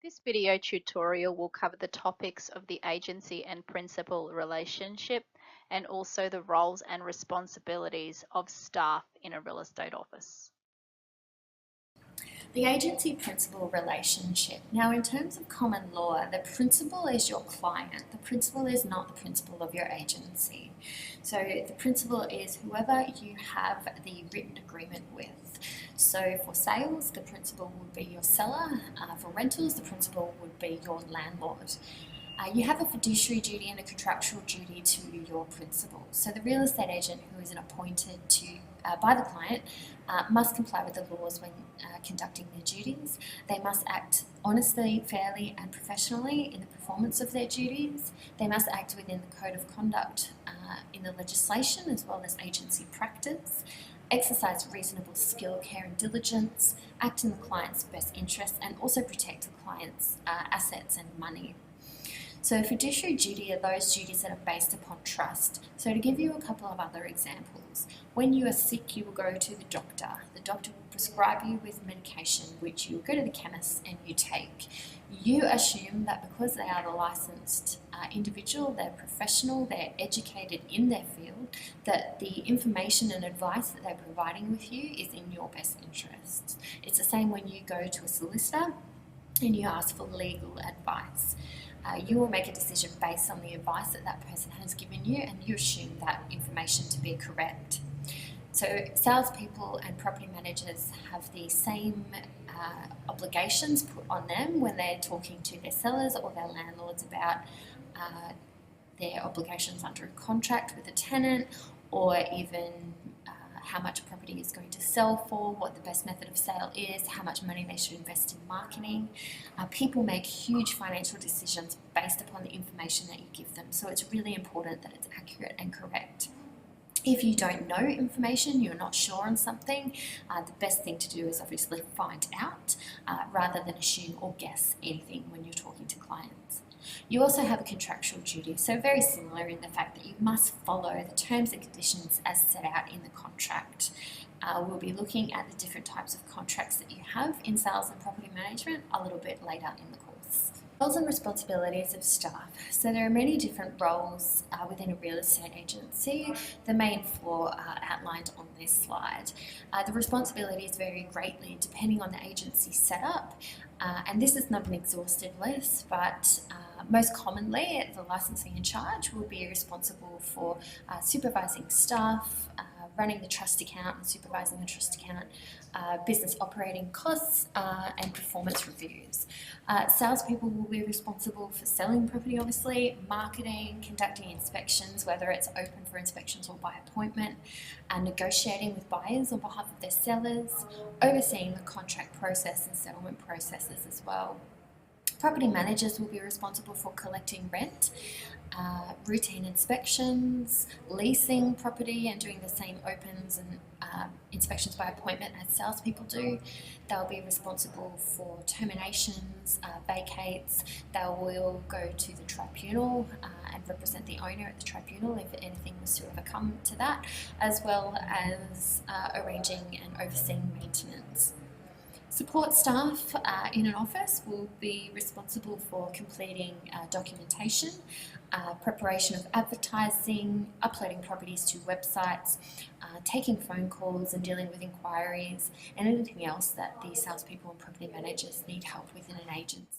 This video tutorial will cover the topics of the agency and principal relationship and also the roles and responsibilities of staff in a real estate office. The agency-principal relationship. Now, in terms of common law, the principal is your client. The principal is not the principal of your agency. So the principal is whoever you have the written agreement with. So for sales, the principal would be your seller. For rentals, the principal would be your landlord. You have a fiduciary duty and a contractual duty to your principal. So the real estate agent who is appointed by the client must comply with the laws when conducting their duties. They must act honestly, fairly and professionally in the performance of their duties. They must act within the code of conduct in the legislation as well as agency practice. Exercise reasonable skill, care and diligence, act in the client's best interest and also protect the client's assets and money. So fiduciary duty are those duties that are based upon trust. So to give you a couple of other examples, when you are sick, you will go to the doctor. The doctor will prescribe you with medication, which you will go to the chemist and you take. You assume that because they are the licensed individual, they're professional, they're educated in their field, that the information and advice that they're providing with you is in your best interests. It's the same when you go to a solicitor and you ask for legal advice. You will make a decision based on the advice that that person has given you and you assume that information to be correct. So salespeople and property managers have the same obligations put on them when they're talking to their sellers or their landlords about their obligations under a contract with a tenant, or even how much property is going to sell for, what the best method of sale is, how much money they should invest in marketing. People make huge financial decisions based upon the information that you give them, so it's really important that it's accurate and correct. If you don't know information, you're not sure on something, the best thing to do is obviously find out rather than assume or guess anything when you're talking to clients. You also have a contractual duty, so very similar in the fact that you must follow the terms and conditions as set out in the contract. We'll be looking at the different types of contracts that you have in sales and property management a little bit later in the course. Roles and responsibilities of staff. So there are many different roles within a real estate agency. The main four are outlined on this slide. The responsibilities vary greatly depending on the agency setup, and this is not an exhaustive list, but most commonly the licensing in charge will be responsible for supervising staff, running the trust account and supervising the trust account, business operating costs and performance reviews. Salespeople will be responsible for selling property, obviously, marketing, conducting inspections, whether it's open for inspections or by appointment, negotiating with buyers on behalf of their sellers, overseeing the contract process and settlement processes as well. Property managers will be responsible for collecting rent, routine inspections, leasing property and doing the same opens and inspections by appointment as salespeople do. They'll be responsible for terminations, vacates. They will go to the tribunal and represent the owner at the tribunal if anything was to ever come to that, as well as arranging and overseeing maintenance. Support staff in an office will be responsible for completing documentation, preparation of advertising, uploading properties to websites, taking phone calls and dealing with inquiries, and anything else that the salespeople and property managers need help with in an agency.